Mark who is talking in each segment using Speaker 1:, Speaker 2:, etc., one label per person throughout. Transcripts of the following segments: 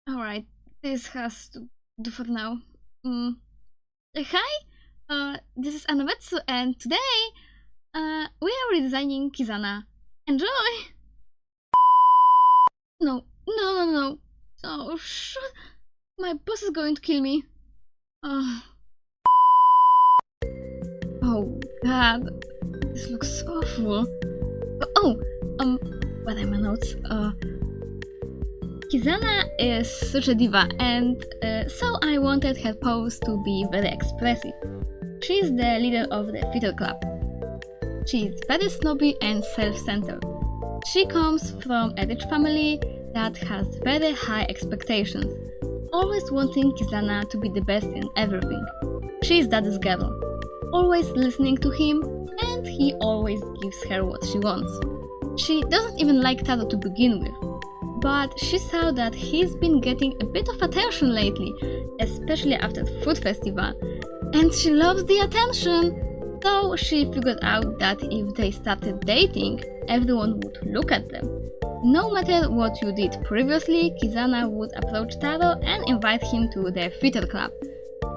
Speaker 1: Alright, this has to do for now. Hi, this is Anovetsu, and today we are redesigning Kizana. Enjoy! No, no, no, no. Oh, shit. My boss is going to kill me. Oh god, this looks awful. What are my notes? Kizana is such a diva, and so I wanted her pose to be very expressive. She's the leader of the HIII club. She's very snobby and self-centered. She comes from a rich family that has very high expectations, always wanting Kizana to be the best in everything. She's daddy's girl, always listening to him, and he always gives her what she wants. She doesn't even like Taro to begin with, but she saw that he's been getting a bit of attention lately, especially after the food festival, and she loves the attention. So she figured out that if they started dating, everyone would look at them. No matter what you did previously, Kizana would approach Taro and invite him to the HIII club.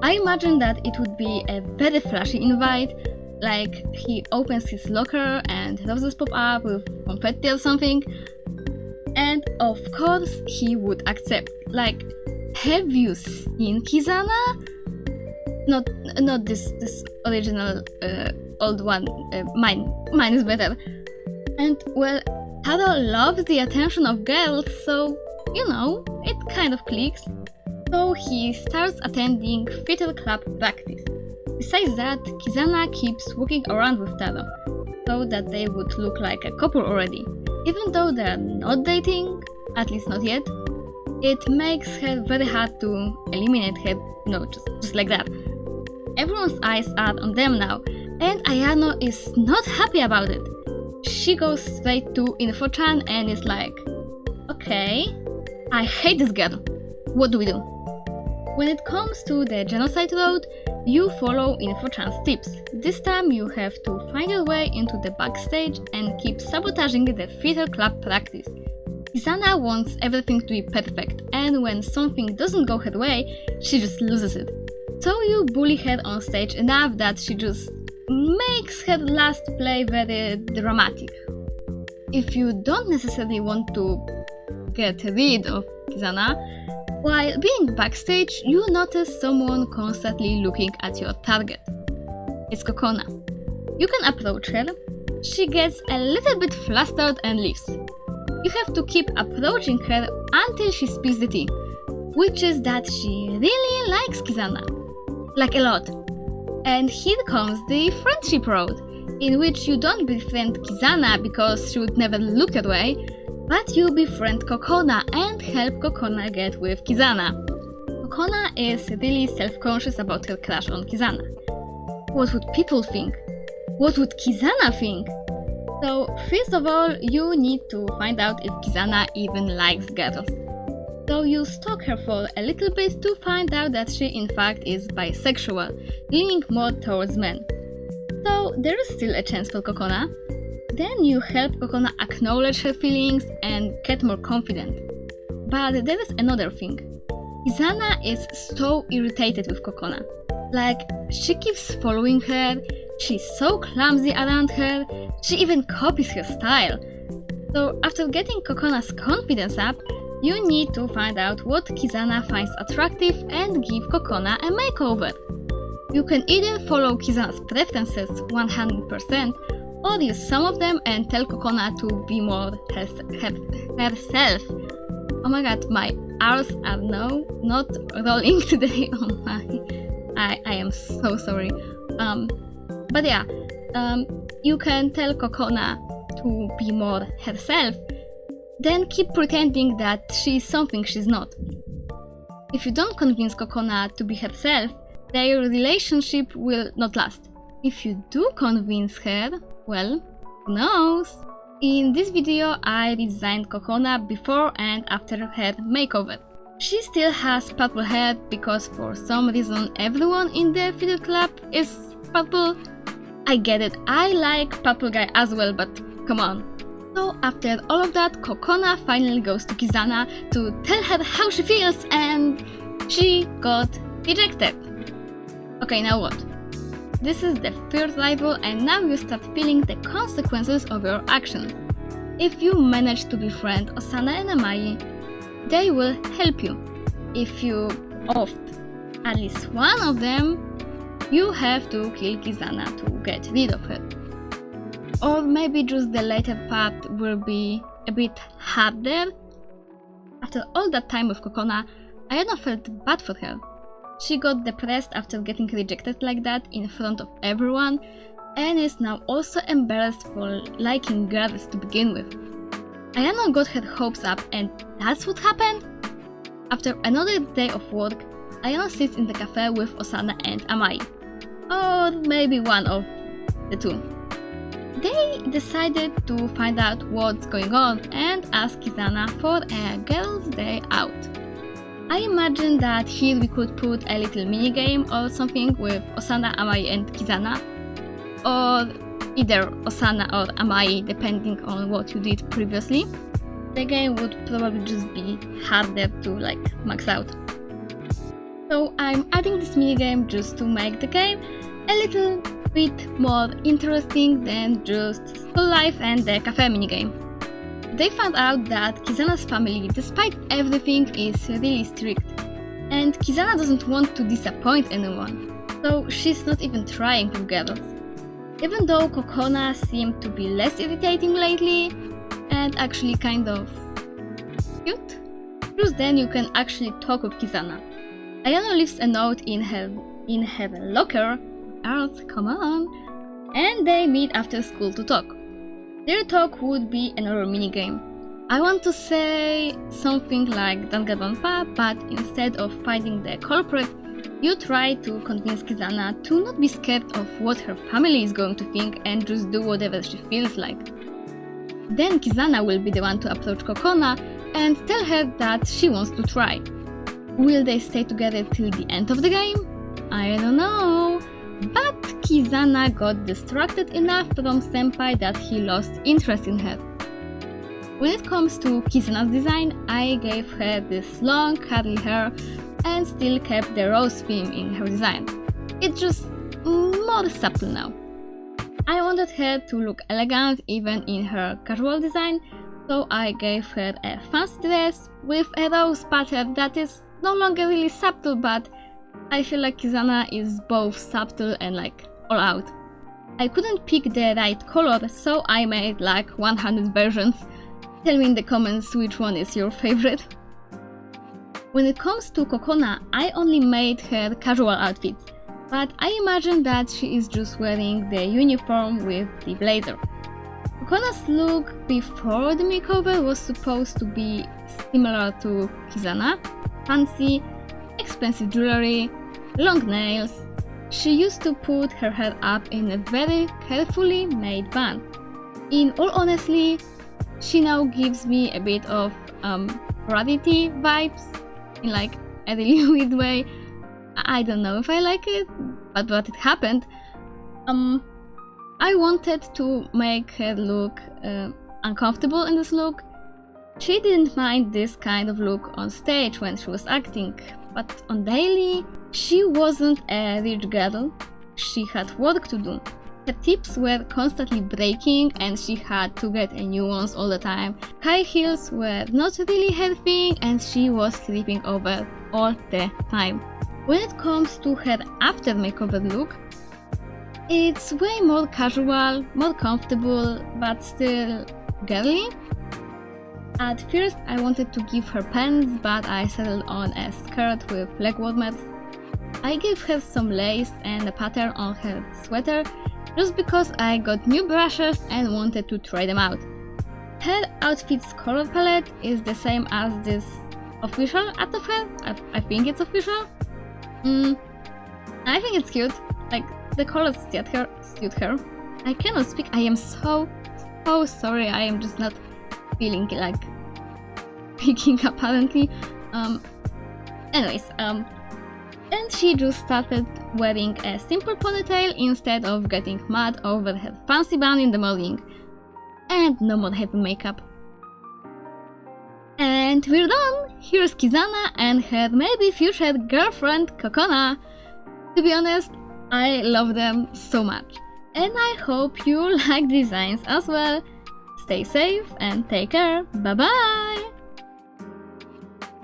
Speaker 1: I imagine that it would be a very flashy invite, like he opens his locker and roses pop up with confetti or something. And of course he would accept. Like, have you seen Kizana? Not this original old one. Mine is better. And well, Taro loves the attention of girls, so you know, it kind of clicks. So he starts attending HIII club practice. Besides that, Kizana keeps walking around with Taro, so that they would look like a couple already. Even though they're not dating, at least not yet, it makes her very hard to eliminate her, just like that. Everyone's eyes are on them now, and Ayano is not happy about it. She goes straight to Info-chan and is like, okay, I hate this girl. What do we do? When it comes to the genocide road, you follow Info-chan's tips. This time you have to find your way into the backstage and keep sabotaging the HIII club practice. Kizana wants everything to be perfect, and when something doesn't go her way, she just loses it. So you bully her on stage enough that she just makes her last play very dramatic. If you don't necessarily want to get rid of Kizana, while being backstage, you notice someone constantly looking at your target. It's Kokona. You can approach her. She gets a little bit flustered and leaves. You have to keep approaching her until she spills the tea, which is that she really likes Kizana. Like a lot. And here comes the friendship road, in which you don't befriend Kizana because she would never look that way, but you befriend Kokona and help Kokona get with Kizana. Kokona is really self-conscious about her crush on Kizana. What would people think? What would Kizana think? So, first of all, you need to find out if Kizana even likes girls. So you stalk her for a little bit to find out that she in fact is bisexual, leaning more towards men. So there is still a chance for Kokona. Then you help Kokona acknowledge her feelings and get more confident. But there is another thing. Kizana is so irritated with Kokona. Like, she keeps following her, she's so clumsy around her, she even copies her style. So after getting Kokona's confidence up, you need to find out what Kizana finds attractive and give Kokona a makeover. You can either follow Kizana's preferences 100% or use some of them and tell Kokona to be more herself. Oh my god, my R's are now not rolling today. Oh my, I am so sorry. But yeah, you can tell Kokona to be more herself, then keep pretending that she's something she's not. If you don't convince Kokona to be herself, their relationship will not last. If you do convince her, well, who knows? In this video I redesigned Kokona before and after her makeover. She still has purple hair because for some reason everyone in the HIII club is purple. I get it, I like purple guy as well, but come on. So after all of that, Kokona finally goes to Kizana to tell her how she feels, and she got rejected. Okay, now what? This is the third rival, and now you start feeling the consequences of your actions. If you manage to befriend Osana and Amai, they will help you. If you off at least one of them, you have to kill Kizana to get rid of her. Or maybe just the later part will be a bit harder. After all that time with Kokona, Ayano felt bad for her. She got depressed after getting rejected like that in front of everyone, and is now also embarrassed for liking girls to begin with. Ayano got her hopes up, and that's what happened? After another day of work, Ayano sits in the cafe with Osana and Amai. Or maybe one of the two. They decided to find out what's going on and ask Kizana for a girls' day out. I imagine that here we could put a little minigame or something with Osana, Amai and Kizana. Or either Osana or Amai, depending on what you did previously. The game would probably just be harder to max out. So I'm adding this minigame just to make the game a little bit more interesting than just school life and the cafe minigame. They found out that Kizana's family, despite everything, is really strict, and Kizana doesn't want to disappoint anyone, so she's not even trying with girls. Even though Kokona seemed to be less irritating lately, and actually kind of cute, just then you can actually talk with Kizana. Ayano leaves a note in her locker, Earth, come on, and they meet after school to talk. Their talk would be another minigame. I want to say something like Danganronpa, but instead of finding the culprit, you try to convince Kizana to not be scared of what her family is going to think and just do whatever she feels like. Then Kizana will be the one to approach Kokona and tell her that she wants to try. Will they stay together till the end of the game? I don't know. But Kizana got distracted enough from Senpai that he lost interest in her. When it comes to Kizana's design, I gave her this long curly hair and still kept the rose theme in her design. It's just more subtle now. I wanted her to look elegant even in her casual design, so I gave her a fancy dress with a rose pattern that is no longer really subtle, but I feel like Kizana is both subtle and all out. I couldn't pick the right color, so I made 100 versions. Tell me in the comments which one is your favorite. When it comes to Kokona, I only made her casual outfits, but I imagine that she is just wearing the uniform with the blazer. Kokona's look before the makeover was supposed to be similar to Kizana: fancy, expensive jewelry, long nails. She used to put her hair up in a very carefully made bun. In all honesty, she now gives me a bit of Rarity vibes in a really weird way. I don't know if I like it, but it happened. I wanted to make her look uncomfortable in this look. She didn't mind this kind of look on stage when she was acting, but on daily, she wasn't a rich girl. She had work to do. Her tips were constantly breaking and she had to get a new ones all the time. High heels were not really her thing and she was tripping over all the time. When it comes to her after makeover look, it's way more casual, more comfortable, but still girly. At first I wanted to give her pants, but I settled on a skirt with leg warmers. I gave her some lace and a pattern on her sweater just because I got new brushes and wanted to try them out. Her outfit's color palette is the same as this official art of her. I think it's official. I think it's cute. The colors suit her. I cannot speak. I am so sorry. I am just not feeling speaking apparently. And she just started wearing a simple ponytail instead of getting mad over her fancy bun in the morning. and no more heavy makeup. And we're done! Here's Kizana and her maybe future girlfriend Kokona. To be honest, I love them so much. And I hope you like designs as well. Stay safe and take care. Bye bye!